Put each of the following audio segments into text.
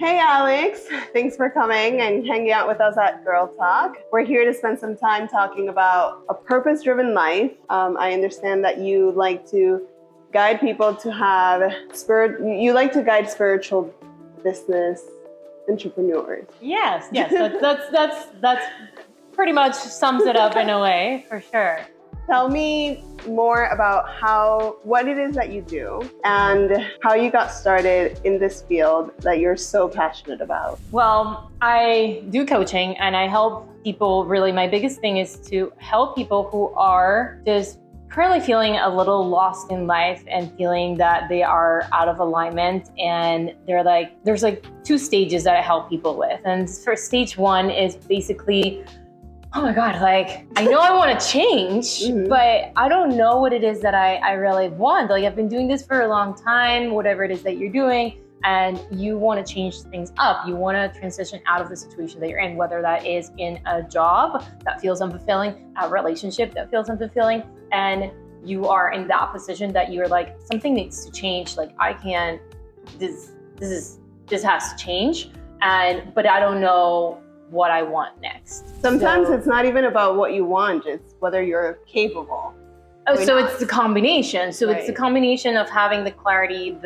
Hey Alex, thanks for coming and hanging out with us at Girl Talk. We're here to spend some time talking about a purpose-driven life. I understand that you like to guide people to have you like to guide spiritual business entrepreneurs. Yes, that's pretty much sums it up in a way, for sure. Tell me more about what it is that you do and how you got started in this field that you're so passionate about. Well, I do coaching and I help people. Really, my biggest thing is to help people who are just currently feeling a little lost in life and feeling that they are out of alignment. And there's two stages that I help people with. And for stage one is basically, oh my God, I know I want to change, but I don't know what it is that I really want. I've been doing this for a long time, whatever it is that you're doing, and you want to change things up. You want to transition out of the situation that you're in, whether that is in a job that feels unfulfilling, a relationship that feels unfulfilling, and you are in that position that you're something needs to change. I can't, this has to change. But I don't know what I want next. Sometimes it's not even about what you want, it's whether you're capable. So it's the combination. So Right. It's the combination of having the clarity,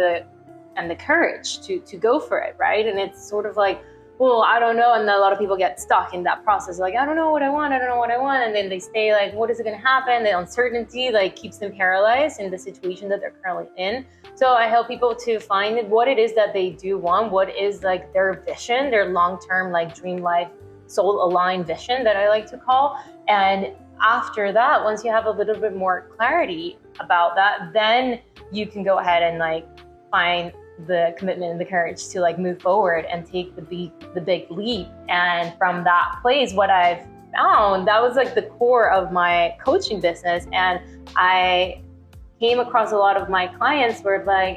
and the courage to go for it, right? And it's sort of well, I don't know. And a lot of people get stuck in that process. I don't know what I want. And then they stay what is it going to happen? The uncertainty keeps them paralyzed in the situation that they're currently in. So I help people to find what it is that they do want, what is their vision, their long-term dream life, soul-aligned vision that I like to call. And after that, once you have a little bit more clarity about that, then you can go ahead and find the commitment and the courage to move forward and take the big leap. And from that place, what I've found, that was the core of my coaching business. And I came across a lot of my clients were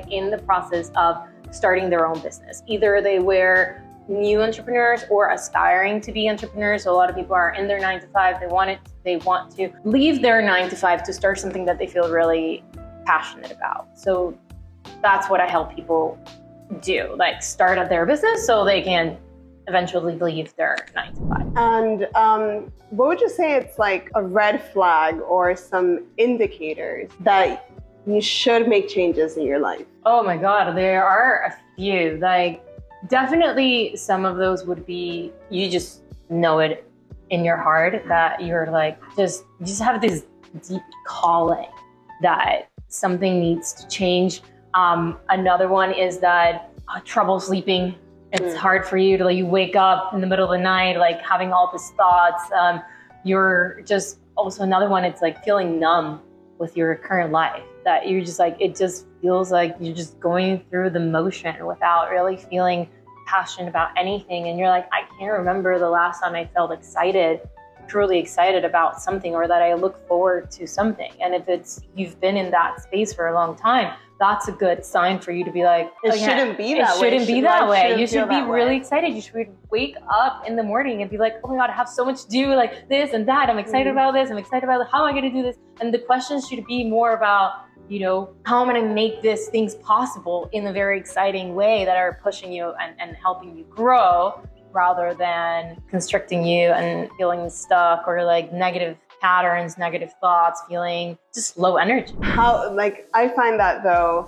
in the process of starting their own business. Either they were new entrepreneurs or aspiring to be entrepreneurs. So a lot of people are in their 9-to-5. They want to leave their 9-to-5 to start something that they feel really passionate about. So that's what I help people do, start up their business so they can eventually leave their 9-to-5. And what would you say it's a red flag or some indicators that you should make changes in your life? Oh my God, there are a few. Definitely some of those would be, you just know it in your heart that you're you just have this deep calling that something needs to change. Another one is that trouble sleeping. It's hard for you to you wake up in the middle of the night, having all these thoughts. You're just also another one. It's feeling numb with your current life, that you're just it just feels like you're just going through the motion without really feeling passionate about anything. And you're I can't remember the last time I felt truly excited about something, or that I look forward to something. And if you've been in that space for a long time, that's a good sign for you to be it shouldn't be that way. It shouldn't be that way. You should be really way. excited. You should wake up in the morning and be oh my God, I have so much to do, this and that. I'm excited about this. I'm excited about how am I going to do this? And the questions should be more about, how am I going to make these things possible in a very exciting way that are pushing you and helping you grow, rather than constricting you and feeling stuck or negative patterns, negative thoughts, feeling just low energy. How I find that though,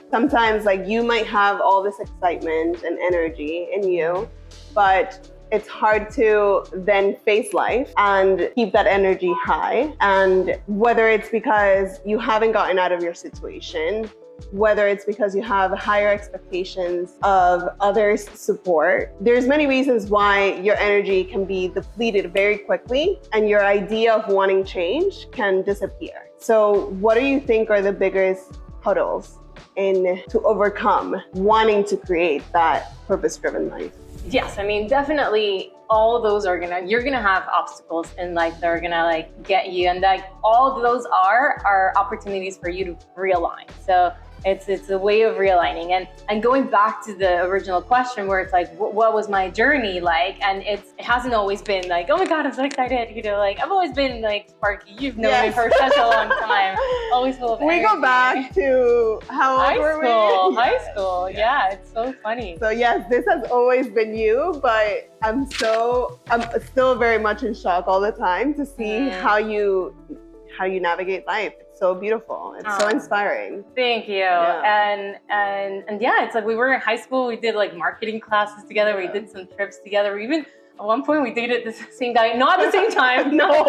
sometimes you might have all this excitement and energy in you, but it's hard to then face life and keep that energy high. And whether it's because you haven't gotten out of your situation, whether it's because you have higher expectations of others' support, there's many reasons why your energy can be depleted very quickly and your idea of wanting change can disappear. So what do you think are the biggest hurdles to overcome wanting to create that purpose-driven life? Yes, I mean, definitely all of those you're gonna have obstacles in life that are gonna get you, and all of those are opportunities for you to realign. So It's a way of realigning. And going back to the original question where it's like, what was my journey like? And it hasn't always been like, oh my God, I'm so excited. You know, like I've always been like sparky. You've known me for such a long time. Always full of energy. We go back to how old were we? High school. Yeah, it's so funny. So yes, this has always been you, but I'm still very much in shock all the time to see how you navigate life. It's so beautiful. It's so inspiring. Thank you. Yeah. And yeah, it's like we were in high school. We did like marketing classes together. We did some trips together. We even at one point we dated the same guy, not at the same time. No,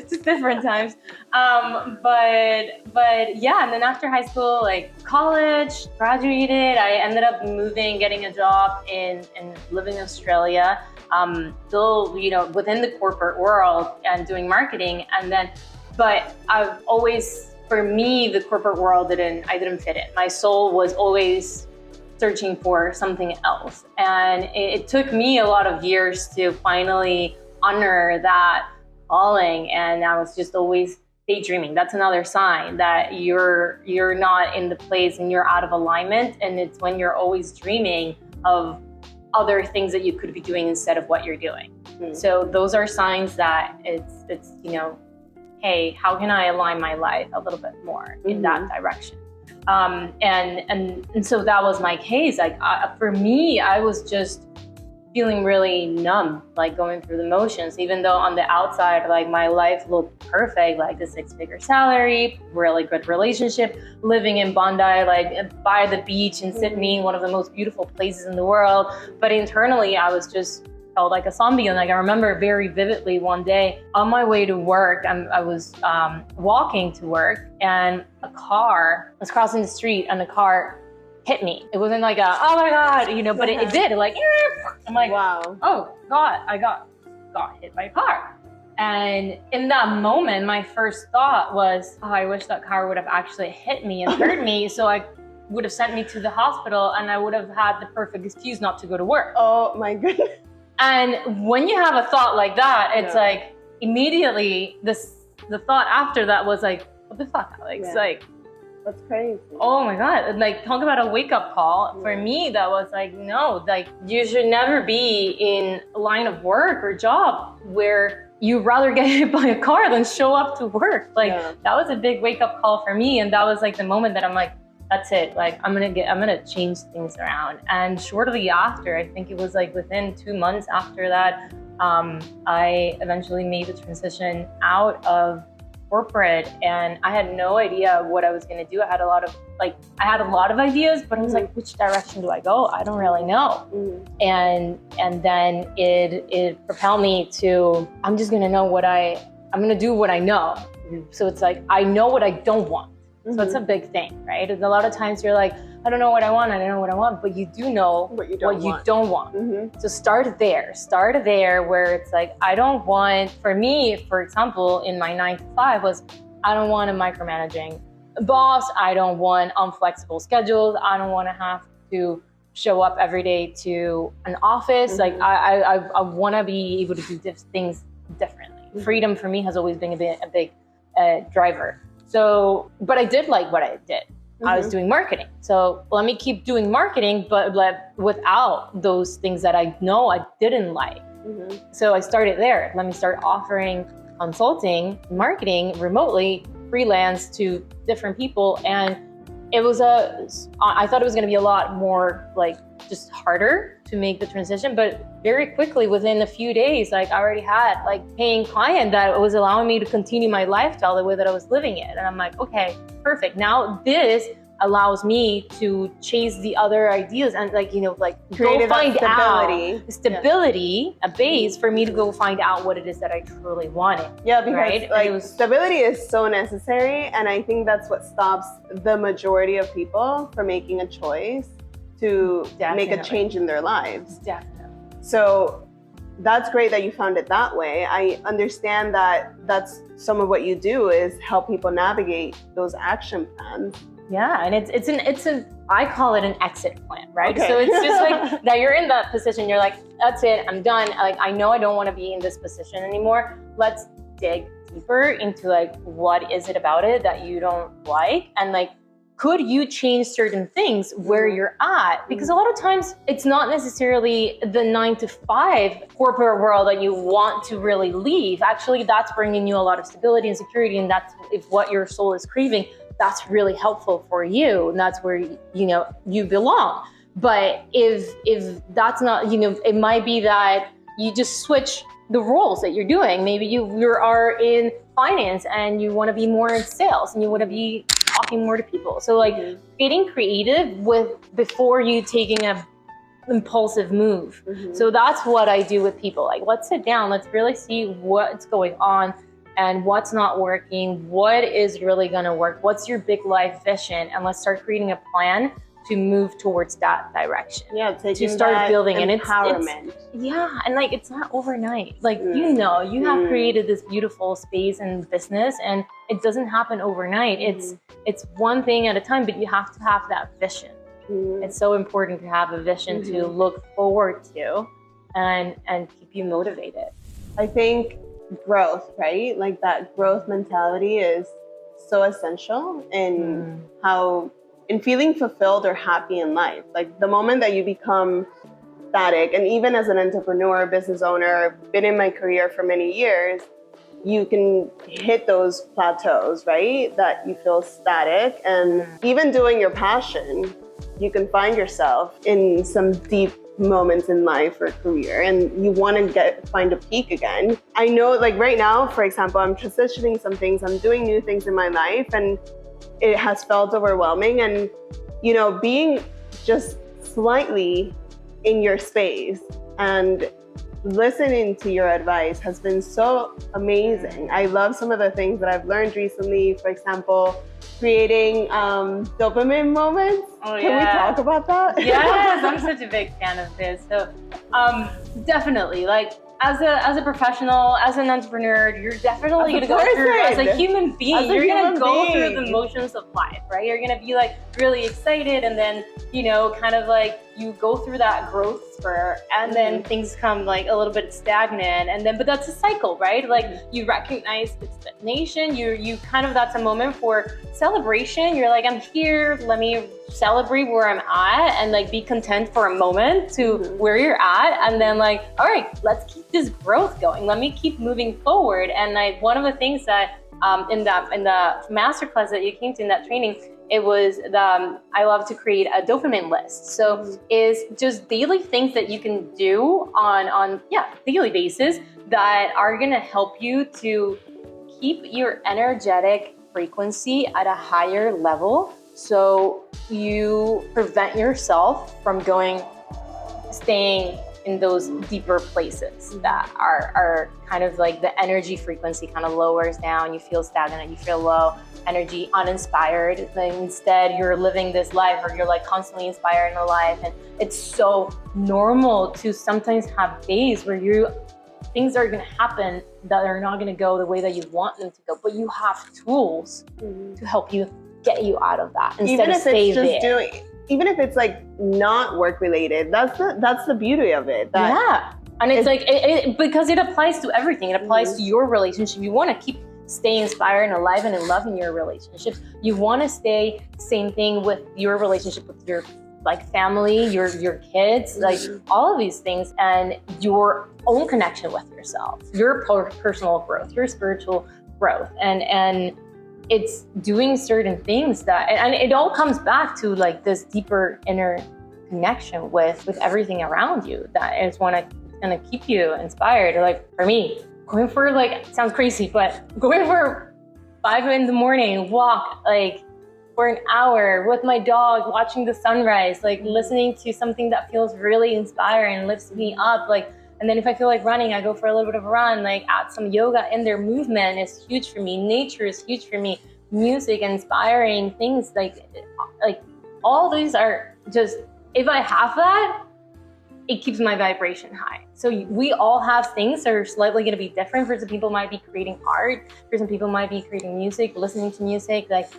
just different times. But yeah. And then after high school, like college, graduated. I ended up moving, getting a job and living in Australia. Still, you know, within the corporate world and doing marketing. But I've always, for me, the corporate world I didn't fit in. My soul was always searching for something else. And it took me a lot of years to finally honor that calling. And I was just always daydreaming. That's another sign that you're not in the place and you're out of alignment. And it's when you're always dreaming of other things that you could be doing instead of what you're doing. So those are signs that it's you know, hey, how can I align my life a little bit more in that direction? And so that was my case. Like for me, I was just feeling really numb, like going through the motions, even though on the outside, like my life looked perfect, like a 6-figure salary, really good relationship, living in Bondi, like by the beach in Sydney, one of the most beautiful places in the world. But internally, I was just felt like a zombie. And like I remember very vividly one day on my way to work, I was walking to work and a car was crossing the street and the car hit me. It wasn't like a, oh my God, you know, but it did. Like, I'm like, wow. Oh God, I got hit by a car. And in that moment, my first thought was, oh, I wish that car would have actually hit me and hurt me. So I would have sent me to the hospital and I would have had the perfect excuse not to go to work. Oh my goodness. And when you have a thought like that, it's like immediately the thought after that was like, what the fuck, Alex? Like, that's crazy. Oh my God. Like, talk about a wake-up call. For me, that was like, no, like you should never be in a line of work or job where you'd rather get hit by a car than show up to work. Like that was a big wake-up call for me. And that was like the moment that I'm like, that's it. Like I'm gonna change things around. And shortly after, I think it was like within 2 months after that, I eventually made the transition out of corporate, and I had no idea what I was going to do. I had a lot of ideas, but I was like, which direction do I go? I don't really know. And then it propelled me to, I'm just going to I'm going to do what I know. So it's like, I know what I don't want. So it's a big thing, right? And a lot of times you're like, I don't know what I want, but you do know what you don't want. So start there where it's like, I don't want, for me, for example, in my 9 to 5 was, I don't want a micromanaging boss. I don't want unflexible schedules. I don't want to have to show up every day to an office. Like I want to be able to do things differently. Freedom for me has always been a big driver. So, but I did like what I did. I was doing marketing. So let me keep doing marketing, but without those things that I know I didn't like. So I started there. Let me start offering consulting, marketing remotely, freelance to different people. And I thought it was going to be a lot more like just harder to make the transition, but very quickly within a few days, like I already had like paying client that was allowing me to continue my lifestyle the way that I was living it. And I'm like, okay, perfect. Now this allows me to chase the other ideas and like, you know, like go find stability, a base for me to go find out what it is that I truly wanted. Yeah, because like stability is so necessary. And I think that's what stops the majority of people from making a choice to make a change in their lives. Definitely. So that's great that you found it that way. I understand that that's some of what you do is help people navigate those action plans. Yeah, and it's I call it an exit plan, right? Okay. So it's just like that you're in that position, you're like, that's it, I'm done. Like, I know I don't want to be in this position anymore. Let's dig deeper into like, what is it about it that you don't like? And like, could you change certain things where you're at? Because a lot of times it's not necessarily the 9-to-5 corporate world that you want to really leave. Actually, that's bringing you a lot of stability and security. And that's if what your soul is craving, that's really helpful for you. And that's where, you belong. But if that's not, it might be that you just switch the roles that you're doing. Maybe you are in finance and you want to be more in sales and you want to be talking more to people. So like getting creative before you taking a impulsive move. So that's what I do with people. Like, let's sit down, let's really see what's going on and what's not working, what is really going to work, what's your big life vision, and let's start creating a plan to move towards that direction. Yeah, to start building empowerment. And like it's not overnight. Like you have created this beautiful space and business, and it doesn't happen overnight. It's one thing at a time, but you have to have that vision. It's so important to have a vision to look forward to, and keep you motivated. I think growth, right? Like that growth mentality is so essential in in feeling fulfilled or happy in life. Like the moment that you become static, and even as an entrepreneur, business owner, been in my career for many years, you can hit those plateaus, right? That you feel static. And even doing your passion, you can find yourself in some deep moments in life or career, and you want to find a peak again. I know, like right now, for example, I'm transitioning some things, I'm doing new things in my life, and it has felt overwhelming. And, being just slightly in your space and listening to your advice has been so amazing. I love some of the things that I've learned recently. For example, creating dopamine moments. Can we talk about that? Yes, I'm such a big fan of this. So definitely, like as a professional, as an entrepreneur, you're definitely going to go through, as a human being, you're going to go through the motions of life, right? You're going to be like really excited, and then, kind of like you go through that growth spur, and then things come like a little bit stagnant, and then, but that's a cycle, right? Like you recognize the stagnation, you kind of, that's a moment for celebration. You're like, I'm here, let me celebrate where I'm at, and like be content for a moment to where you're at, and then like, all right, let's keep this growth going. Let me keep moving forward. And like one of the things that in the masterclass that you came to, in that training, it was I love to create a dopamine list. So is just daily things that you can do on daily basis that are gonna help you to keep your energetic frequency at a higher level, so you prevent yourself from staying in those deeper places that are kind of like the energy frequency kind of lowers down. You feel stagnant, you feel low energy, uninspired. Then instead, you're living this life, or you're like constantly inspired in a life. And it's so normal to sometimes have days where things are going to happen that are not going to go the way that you want them to go. But you have tools to help you get you out of that instead of stay there. Even if it's like not work related, that's the beauty of it. And it's like because it applies to everything. It applies to your relationship. You want to stay inspired and alive and in love in your relationships. You want to stay same thing with your relationship with your like family, your kids, like all of these things, and your own connection with yourself, your personal growth, your spiritual growth, and it's doing certain things and it all comes back to like this deeper inner connection with everything around you that is gonna keep you inspired. Like for me, going for like, sounds crazy, but going for 5 a.m. walk like for an hour with my dog, watching the sunrise, like listening to something that feels really inspiring and lifts me up, like. And then if I feel like running, I go for a little bit of a run, like add some yoga in there. Movement is huge for me. Nature is huge for me. Music, inspiring things, like all these are just, if I have that, it keeps my vibration high. So we all have things that are slightly going to be different. For some people might be creating art. For some people might be creating music, listening to music, like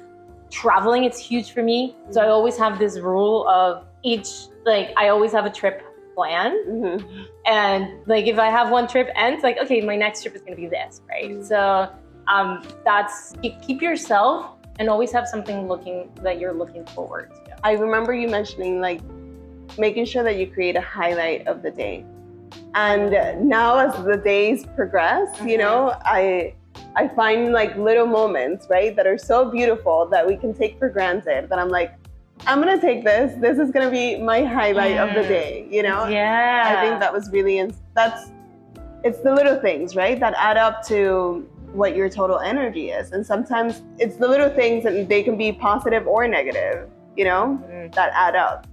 traveling. It's huge for me. So I always have this rule of I always have a trip plan. And like if I have one trip ends, like okay, my next trip is going to be this, right? So that's keep yourself and always have something that you're looking forward to. I remember you mentioning like making sure that you create a highlight of the day. And now as the days progress, you know, I find like little moments, right, that are so beautiful that we can take for granted, that I'm like, I'm going to take this. This is going to be my highlight of the day, you know? Yeah. I think that was really, it's the little things, right, that add up to what your total energy is. And sometimes it's the little things, and they can be positive or negative, you know, that add up.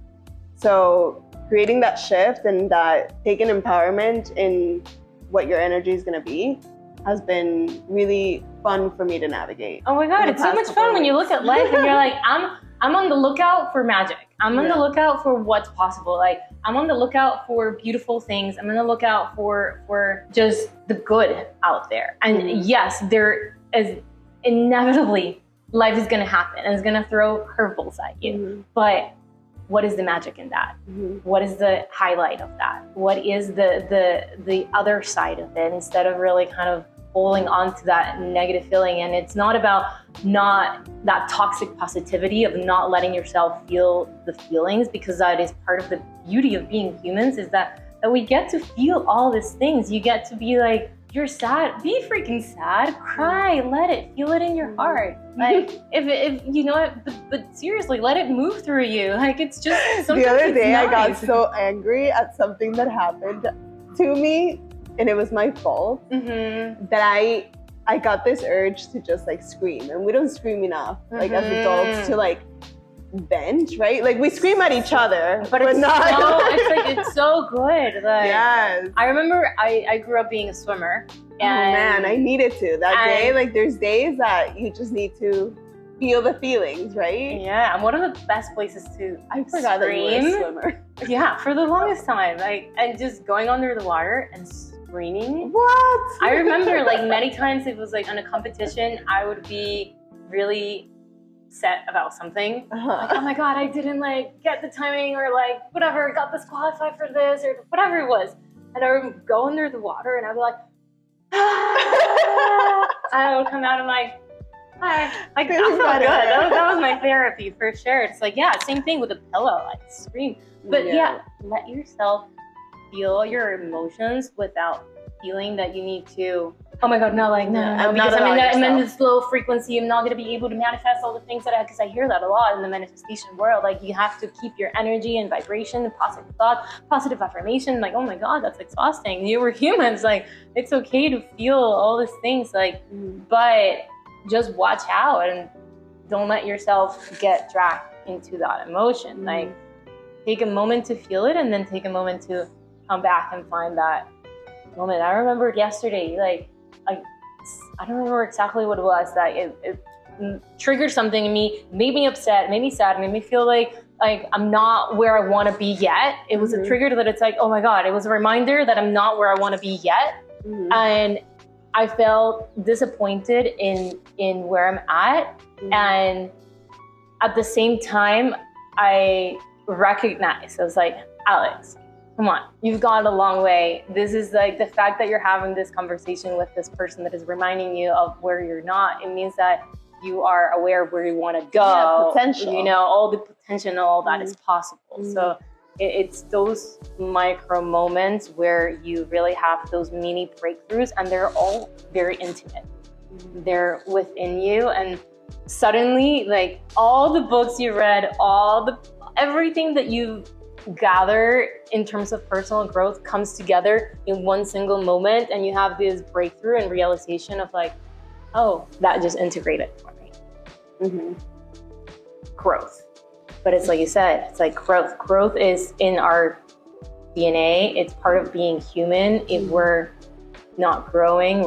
So creating that shift and that taking empowerment in what your energy is going to be has been really fun for me to navigate. Oh my God, it's so much fun when you look at life and you're like, I'm on the lookout for magic. I'm on the lookout for what's possible. Like, I'm on the lookout for beautiful things. I'm on the lookout for just the good out there. And yes, there is inevitably, life is going to happen and it's going to throw curveballs at you. But what is the magic in that? What is the highlight of that? What is the other side of it, instead of really kind of holding on to that negative feeling? And it's not about that toxic positivity of not letting yourself feel the feelings, because that is part of the beauty of being humans, is that we get to feel all these things. You get to be like, you're sad, be freaking sad, cry, let it, feel it in your heart. Like, if you know it, but seriously, let it move through you. Like, it's just, sometimes the other day nice. I got so angry at something that happened to me, and it was my fault, that I got this urge to just like scream. And we don't scream enough, like as adults, to like vent, right? Like we scream at each other, but it's not. It's so good. Like, yes. I remember I grew up being a swimmer. And man, I needed to that day. Like there's days that you just need to feel the feelings, right? Yeah, and one of the best places to I forgot scream, that you were a swimmer. Yeah, for the longest time, like, and just going under the water and screaming. What? I remember like many times it was like on a competition, I would be really upset about something. Like, oh my God, I didn't like get the timing, or like whatever, got disqualified for this, or whatever it was. And I would go under the water and I'd be like, and I would come out and like, hi. Like, that felt good. That was my therapy for sure. It's like, yeah, same thing with a pillow. I scream. But yeah, let yourself feel your emotions without feeling that you need to, oh my God, no, like, no, because I'm in this low frequency. I'm not going to be able to manifest all the things because I hear that a lot in the manifestation world. Like, you have to keep your energy and vibration, positive thought, positive affirmation. Like, oh my God, that's exhausting. You were humans. Like, it's okay to feel all these things. Like, but just watch out and don't let yourself get dragged into that emotion. Like, take a moment to feel it, and then take a moment to come back and find that moment. I remembered yesterday, like, I don't remember exactly what it was, that it triggered something in me, made me upset, made me sad, made me feel like I'm not where I want to be yet. It was a trigger that it's like, oh my God, it was a reminder that I'm not where I want to be yet. And I felt disappointed in where I'm at. And at the same time, I recognized, I was like, Alex, come on, you've gone a long way. This is like the fact that you're having this conversation with this person that is reminding you of where you're not. It means that you are aware of where you want to go. Yeah, potential. You know, all the potential and all that is possible. So it's those micro moments where you really have those mini breakthroughs, and they're all very intimate. They're within you, and suddenly, like, all the books you read, everything that you gather in terms of personal growth comes together in one single moment, and you have this breakthrough and realization of like, oh, that just integrated for me. Growth. But it's like you said, it's like growth is in our DNA. It's part of being human. If we're not growing,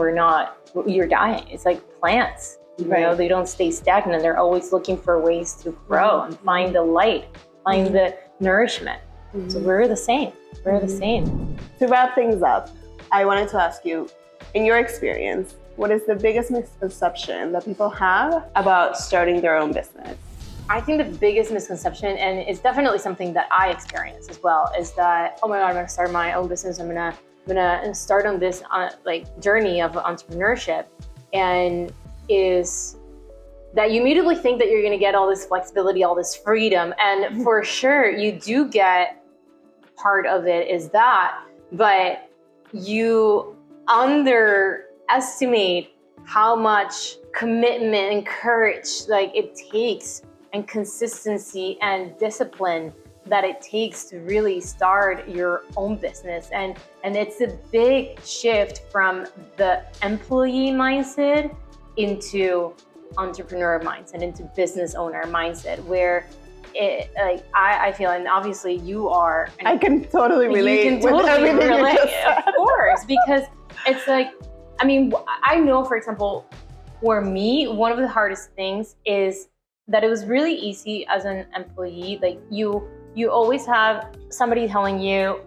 you're dying. It's like plants. You know, they don't stay stagnant. They're always looking for ways to grow and find the light, find the nourishment. So we're the same. We're the same. To wrap things up, I wanted to ask you, in your experience, what is the biggest misconception that people have about starting their own business? I think the biggest misconception, and it's definitely something that I experience as well, is that, oh my God, I'm gonna start my own business. I'm gonna start on this like journey of entrepreneurship, and is that you immediately think that you're going to get all this flexibility, all this freedom. And for sure, you do get part of it is that, but you underestimate how much commitment and courage like it takes, and consistency and discipline that it takes to really start your own business. And it's a big shift from the employee mindset into entrepreneur mindset, into business owner mindset, where it, like I feel, and obviously you are, and I can totally relate. You can totally relate, of course, because it's like, I mean, I know, for example, for me, one of the hardest things is that it was really easy as an employee. Like you always have somebody telling you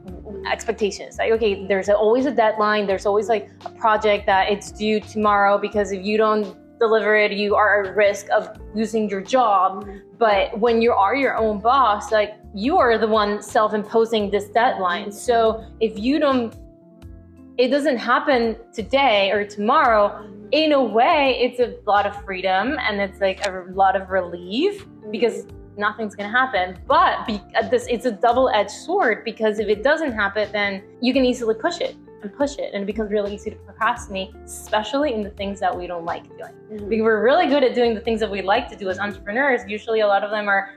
expectations. Like, okay, there's always a deadline. There's always like a project that it's due tomorrow, because if you don't deliver it, you are at risk of losing your job. But when you are your own boss, like you are the one self-imposing this deadline. So if you don't, it doesn't happen today or tomorrow, in a way, it's a lot of freedom and it's like a lot of relief, because nothing's gonna happen. But it's a double-edged sword, because if it doesn't happen, then you can easily push it, and it becomes really easy to procrastinate, especially in the things that we don't like doing. Because we're really good at doing the things that we like to do as entrepreneurs. Usually a lot of them are,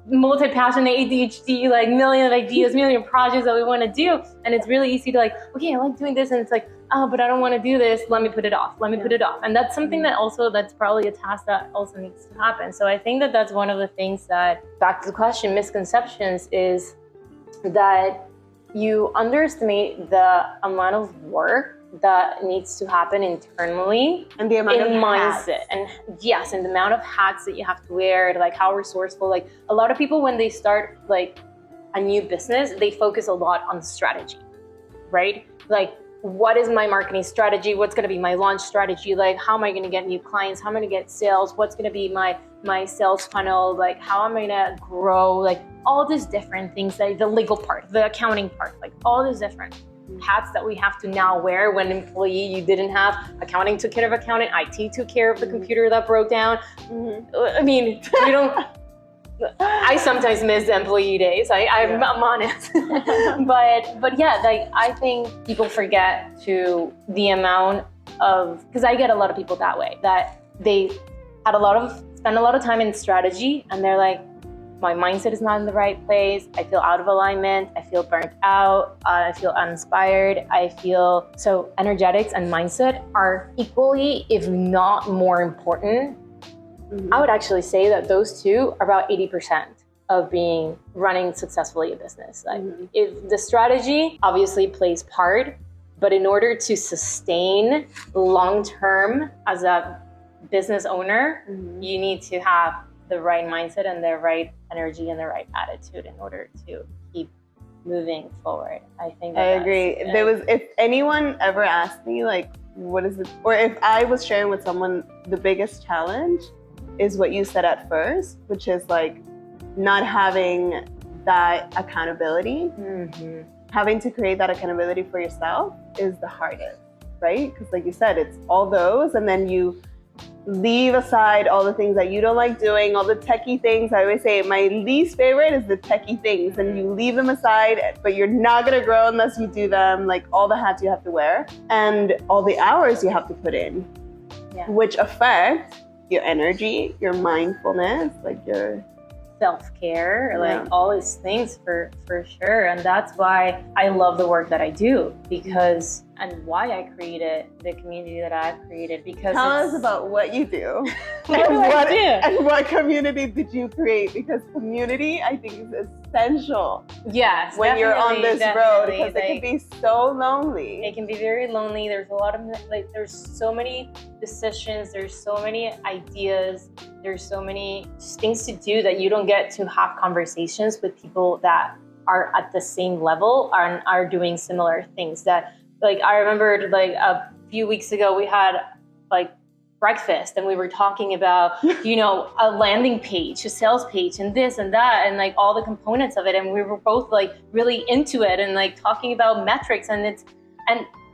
multi-passionate, ADHD, like million ideas, million projects that we want to do. And it's really easy to like, okay, I like doing this. And it's like, oh, but I don't want to do this. Let me put it off. Put it off. And that's something that also, that's probably a task that also needs to happen. So I think that that's one of the things that, back to the question, misconceptions, is that you underestimate the amount of work that needs to happen internally, and the amount of mindset, and yes, and the amount of hats that you have to wear, like how resourceful. Like a lot of people, when they start like a new business, they focus a lot on strategy, right? Like, what is my marketing strategy? What's going to be my launch strategy? Like, how am I going to get new clients? How am I going to get sales? What's going to be my sales funnel? Like, how am I going to grow? Like all these different things, like the legal part, the accounting part, like all these different hats that we have to now wear. When employee, you didn't have accounting, took care of accounting, IT took care of the computer that broke down. I mean, we don't, I sometimes miss the employee days. I'm honest. but yeah, like I think people forget to the amount of, because I get a lot of people that way, that they had spend a lot of time in strategy, and they're like, my mindset is not in the right place. I feel out of alignment. I feel burnt out. I feel uninspired. I feel so energetics and mindset are equally, if not more important. I would actually say that those two are about 80% of running successfully a business. Like if the strategy obviously plays part, but in order to sustain long-term as a business owner, you need to have the right mindset and the right energy and the right attitude in order to keep moving forward. I think I agree. If anyone ever asked me like, what is it, or if I was sharing with someone, the biggest challenge is what you said at first, which is like not having that accountability. Having to create that accountability for yourself is the hardest, right? Because like you said, it's all those, and then you leave aside all the things that you don't like doing, all the techie things. I always say my least favorite is the techie things, and you leave them aside, but you're not going to grow unless you do them, like all the hats you have to wear and all the hours you have to put in, which affect your energy, your mindfulness, like your self-care, like all these things for sure. And that's why I love the work that I do, because, and why I created the community that I've created, because tell us about what you do. And what community did you create? Because community, I think, is essential. Yes, when you're on this road, because it can be so lonely. It can be very lonely. There's a lot of there's so many decisions. There's so many ideas. There's so many things to do that you don't get to have conversations with people that are at the same level and are doing similar things. That, like, I remembered like a few weeks ago we had like breakfast and we were talking about, a landing page, a sales page, and this and that, and like all the components of it. And we were both like really into it and like talking about metrics, and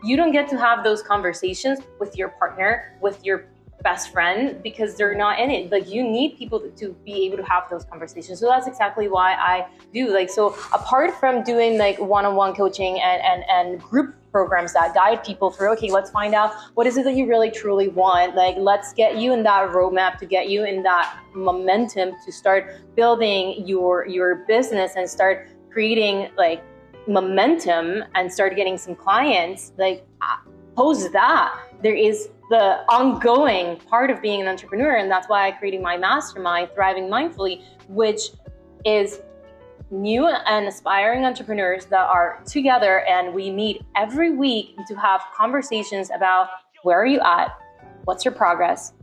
you don't get to have those conversations with your partner, with your best friend because they're not in it. Like you need people to be able to have those conversations. So that's exactly why I do. Like, so apart from doing like one-on-one coaching and group programs that guide people through, okay, let's find out what is it that you really truly want. Like, let's get you in that roadmap to get you in that momentum to start building your business and start creating like momentum and start getting some clients. Like, post that, there is the ongoing part of being an entrepreneur. And that's why I created my mastermind, Thriving Mindfully, which is new and aspiring entrepreneurs that are together, and we meet every week to have conversations about where are you at, what's your progress,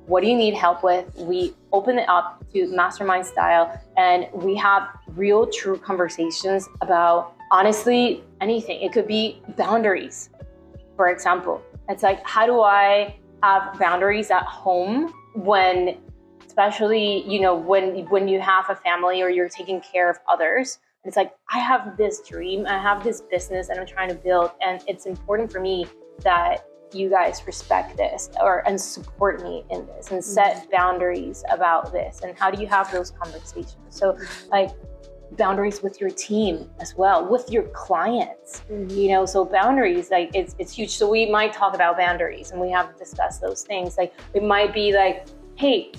what do you need help with. We open it up to mastermind style, and we have real, true conversations about honestly anything. It could be boundaries, for example. It's like, how do I have boundaries at home when, especially, you know, when you have a family or you're taking care of others. It's like, I have this dream, I have this business that I'm trying to build, and it's important for me that you guys respect this and support me in this and set boundaries about this. And how do you have those conversations? So like boundaries with your team as well, with your clients, you know, so boundaries, like it's huge. So we might talk about boundaries and we have discussed those things. Like it might be like, hey,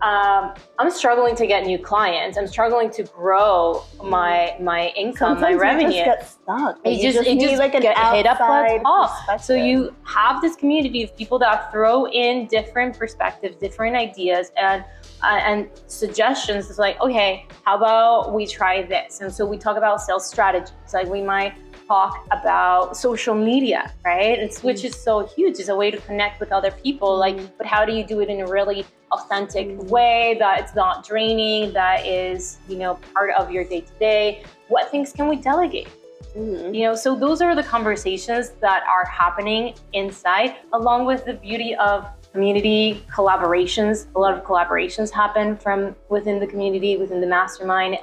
I'm struggling to get new clients. I'm struggling to grow my income, Sometimes my revenue. You just get stuck. You just need like an hit up at top. So you have this community of people that throw in different perspectives, different ideas, and suggestions. It's like, okay, how about we try this? And so we talk about sales strategies. Like we might talk about social media, right? Which is so huge. It's a way to connect with other people. Like, but how do you do it in a really authentic way that it's not draining, that is, you know, part of your day-to-day? What things can we delegate? You know, so those are the conversations that are happening inside, along with the beauty of community collaborations. A lot of collaborations happen from within the community, within the mastermind.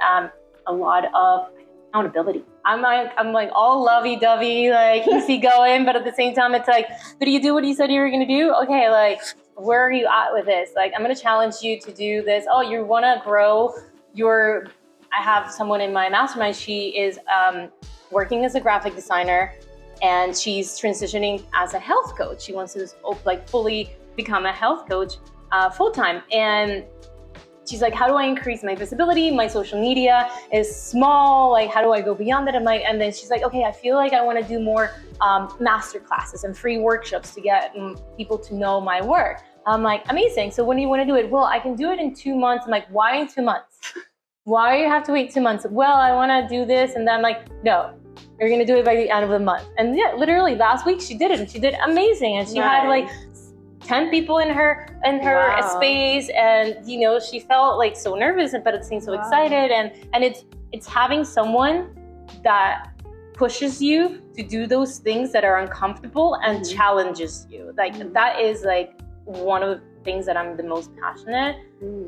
A lot of accountability. I'm like all lovey-dovey, like easygoing, but at the same time, it's like, did you do what you said you were going to do? Okay, like, where are you at with this? Like, I'm going to challenge you to do this. Oh, you want to grow I have someone in my mastermind. She is working as a graphic designer, and she's transitioning as a health coach. She wants to like fully become a health coach full-time. And she's like, how do I increase my visibility? My social media is small. Like, how do I go beyond that? And then she's like, okay, I feel like I want to do more master classes and free workshops to get people to know my work. I'm like, amazing. So when do you want to do it? Well, I can do it in 2 months. I'm like, why in 2 months? Why do you have to wait 2 months? Well, I want to do this. And then I'm like, no, you're going to do it by the end of the month. And yeah, literally last week she did it, and she did amazing. And she had like 10 people in her space, and you know, she felt like so nervous, but at the same time so excited. And it's having someone that pushes you to do those things that are uncomfortable and challenges you. Like that is like one of the things that I'm the most passionate,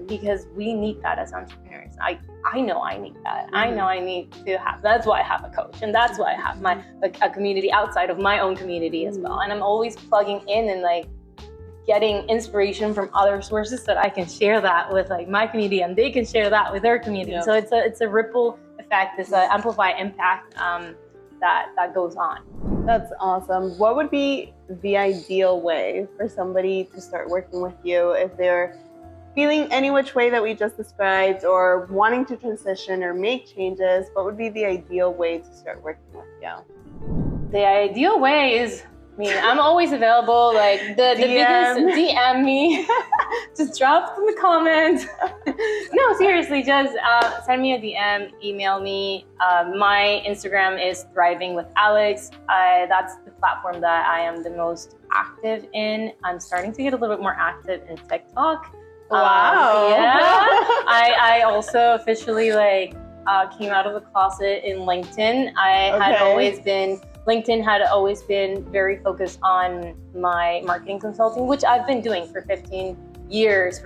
because we need that as entrepreneurs. I know I need that. I know I need to have, that's why I have a coach, and that's why I have my a community outside of my own community as well. And I'm always plugging in and like getting inspiration from other sources that I can share that with like my community, and they can share that with their community. So it's a ripple effect, it's an amplified impact that goes on. That's awesome. What would be the ideal way for somebody to start working with you if they're feeling any which way that we just described, or wanting to transition or make changes? What would be the ideal way to start working with you? The ideal way is, I mean, I'm always available. Like the biggest, DM me, just drop in the comments. No, seriously, just send me a DM, email me. My Instagram is Thriving with Alex. That's the platform that I am the most active in. I'm starting to get a little bit more active in TikTok. Wow. I also officially came out of the closet in LinkedIn. LinkedIn had always been very focused on my marketing consulting, which I've been doing for 15 years.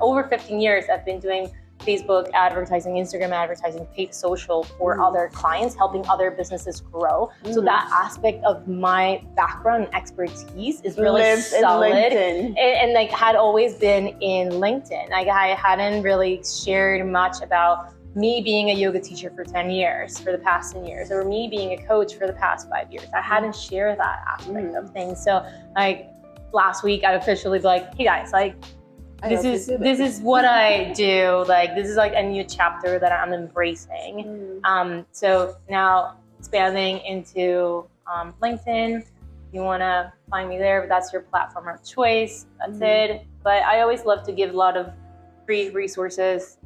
Over 15 years, I've been doing Facebook advertising, Instagram advertising, paid social for other clients, helping other businesses grow. So that aspect of my background and expertise is really solid, and like had always been in LinkedIn. Like I hadn't really shared much about me being a yoga teacher for 10 years, for the past 10 years, or me being a coach for the past 5 years. I hadn't shared that aspect of things. So like last week I officially be like, hey guys, like this is what I do. Like this is like a new chapter that I'm embracing. So now expanding into LinkedIn. You want to find me there, but that's your platform of choice. That's it. But I always love to give a lot of free resources.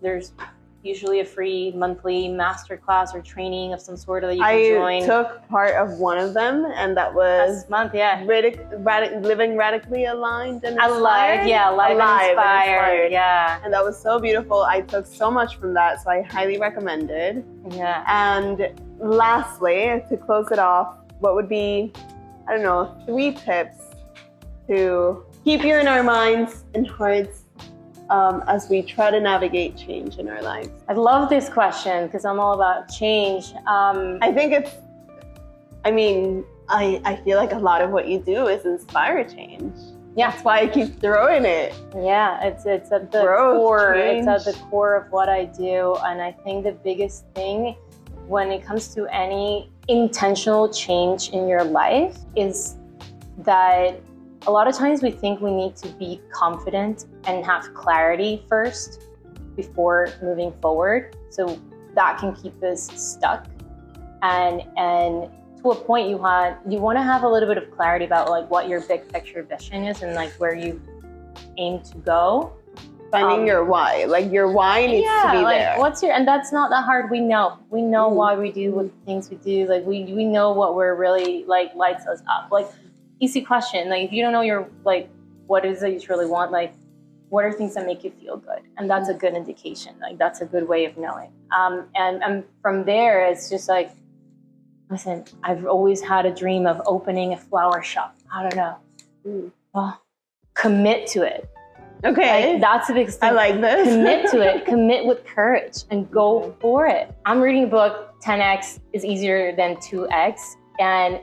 There's usually a free monthly masterclass or training of some sort that you can join. I took part of one of them, and that was this month, living radically aligned and inspired. Alive and inspired. Yeah. And that was so beautiful. I took so much from that, so I highly recommend it. Yeah. And lastly, to close it off, what would be, 3 tips to keep you in our minds and hearts as we try to navigate change in our lives? I love this question because I'm all about change. I think I feel like a lot of what you do is inspire change. Yeah. That's why I keep throwing it. Yeah, it's at the core. It's at the core of what I do. And I think the biggest thing when it comes to any intentional change in your life is that a lot of times we think we need to be confident and have clarity first before moving forward. So that can keep us stuck. And to a point you want to have a little bit of clarity about like what your big picture vision is and like where you aim to go. Finding your why. Like your why needs to be there. And that's not that hard. We know why we do what things we do. Like we know what we're really like lights us up. Like easy question. Like if you don't know your like what is it you truly want, like what are things that make you feel good? And that's a good indication. Like that's a good way of knowing. And from there it's just like, listen, I've always had a dream of opening a flower shop. I don't know. Well, commit to it. Okay. Like, that's a big thing. I like this. Commit to it. Commit with courage and go for it. I'm reading a book, 10x is easier than 2x. And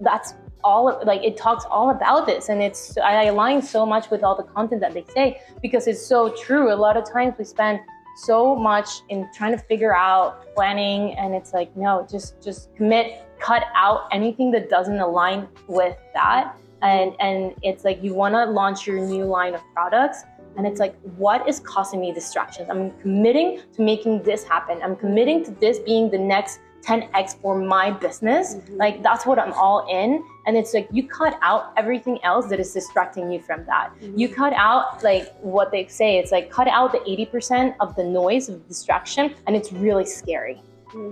that's all, like it talks all about this. And I align so much with all the content that they say because it's so true. A lot of times we spend so much in trying to figure out planning and it's like, no, just commit, cut out anything that doesn't align with that. And it's like you want to launch your new line of products and it's like, what is causing me distractions? I'm committing to making this happen. I'm committing to this being the next 10x for my business. Like that's what I'm all in. And it's like you cut out everything else that is distracting you from that. You cut out like what they say, it's like cut out the 80% of the noise of distraction. And it's really scary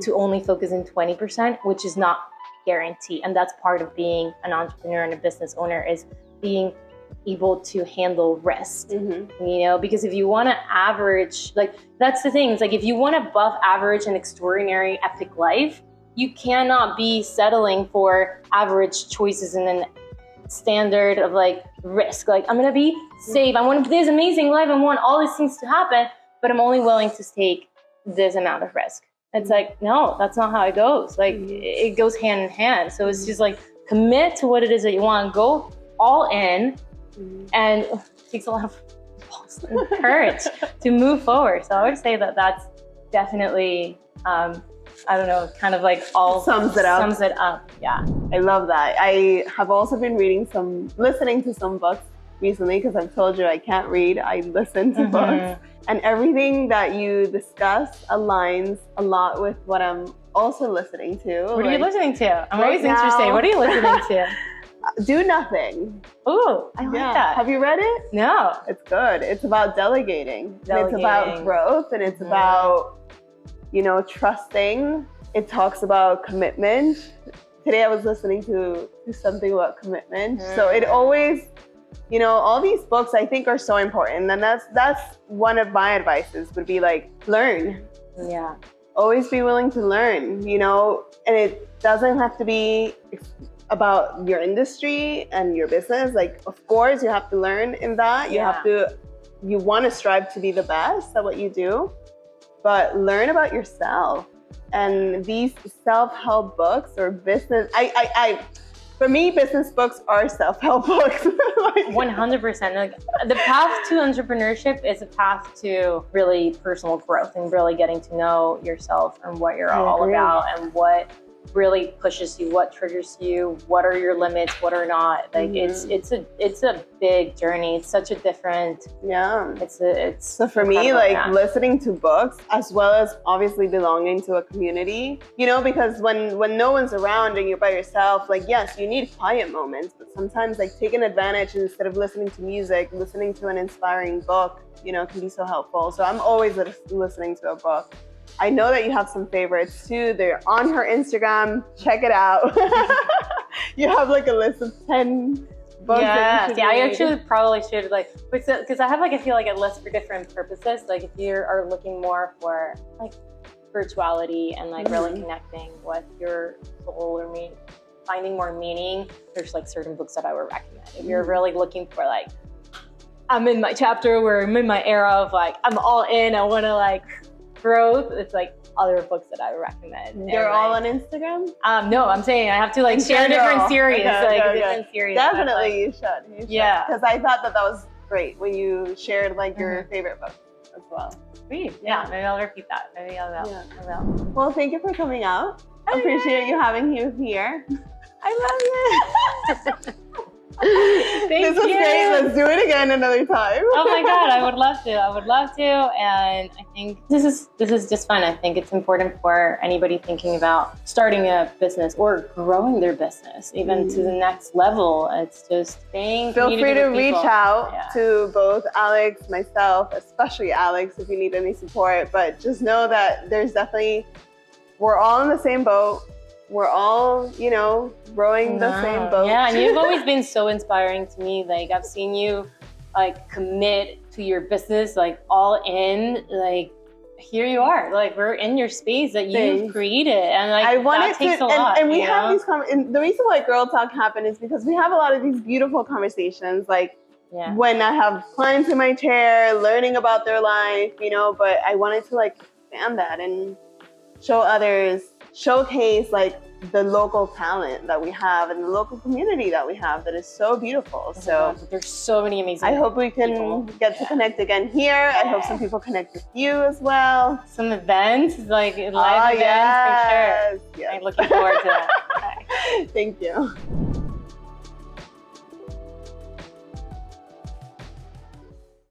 to only focus in 20%, which is not guarantee. And that's part of being an entrepreneur and a business owner is being able to handle risk, because if you want to average, like that's the thing. It's like if you want above average and extraordinary epic life, you cannot be settling for average choices and then standard of like risk. Like I'm going to be safe. I want this amazing life. I want all these things to happen, but I'm only willing to take this amount of risk. It's like, no, that's not how it goes. Like it goes hand in hand. So it's just like commit to what it is that you want, go all in, and it takes a lot of balls and courage to move forward. So I would say that that's definitely, kind of like all sums it up. Yeah. I love that. I have also been listening to some books recently because I've told you I can't read. I listen to books. And everything that you discuss aligns a lot with what I'm also listening to. What are you listening to? I'm always interested. What are you listening to? Do Nothing. Ooh, I like that. Have you read it? No. It's good. It's about delegating. And it's about growth and it's about, trusting. It talks about commitment. Today I was listening to something about commitment. So it always, all these books I think are so important. And that's one of my advices would be like, learn. Yeah. Always be willing to learn, and it doesn't have to be about your industry and your business. Like, of course, you have to learn in that. You have to you want to strive to be the best at what you do, but learn about yourself. And these self-help books or business, for me, business books are self-help books. 100%. Like, the path to entrepreneurship is a path to really personal growth and really getting to know yourself and what you're all about and what really pushes you, what triggers you, what are your limits, what are not. Like it's a big journey. It's such a different it's so for me, like listening to books as well as obviously belonging to a community, you know, because when no one's around and you're by yourself, like yes, you need quiet moments, but sometimes like taking advantage and instead of listening to music, listening to an inspiring book, you know, can be so helpful. So I'm always listening to a book. I know that you have some favorites too. They're on her Instagram. Check it out. You have like a list of 10 books. Yeah, I actually probably should because I have I feel like a list for different purposes. Like if you are looking more for like spirituality and like really connecting with your soul or finding more meaning, there's like certain books that I would recommend. If you're really looking for like, I'm in my chapter where I'm in my era of like, I'm all in, I want to like growth, it's like other books that I would recommend. They're all on Instagram? No, I'm saying I have to like share different series. Different series. Definitely you should. Yeah. Because I thought that was great when you shared like your favorite books as well. Sweet. Yeah, maybe I'll repeat that. Maybe I will. Well, thank you for coming out. I appreciate you having you here. I love it. This was great. Let's do it again another time. Oh my God, I would love to. And I think this is just fun. I think it's important for anybody thinking about starting a business or growing their business, even to the next level. It's just being Feel free to reach out to both Alex, myself, especially Alex, if you need any support. But just know that we're all in the same boat. We're all, you know, rowing the same boat. Yeah, and you've always been so inspiring to me. Like I've seen you like commit to your business, like all in, like here you are, like we're in your space that you've created. And like that takes a lot. And we have these and the reason why Girl Talk happened is because we have a lot of these beautiful conversations. Like when I have clients in my chair learning about their life, you know, but I wanted to like expand that and show others, showcase like the local talent that we have and the local community that we have that is so beautiful. So there's so many amazing I hope we can get to connect again here. I hope some people connect with you as well. Some events, like live events for sure. Yes. I'm looking forward to that. Thank you.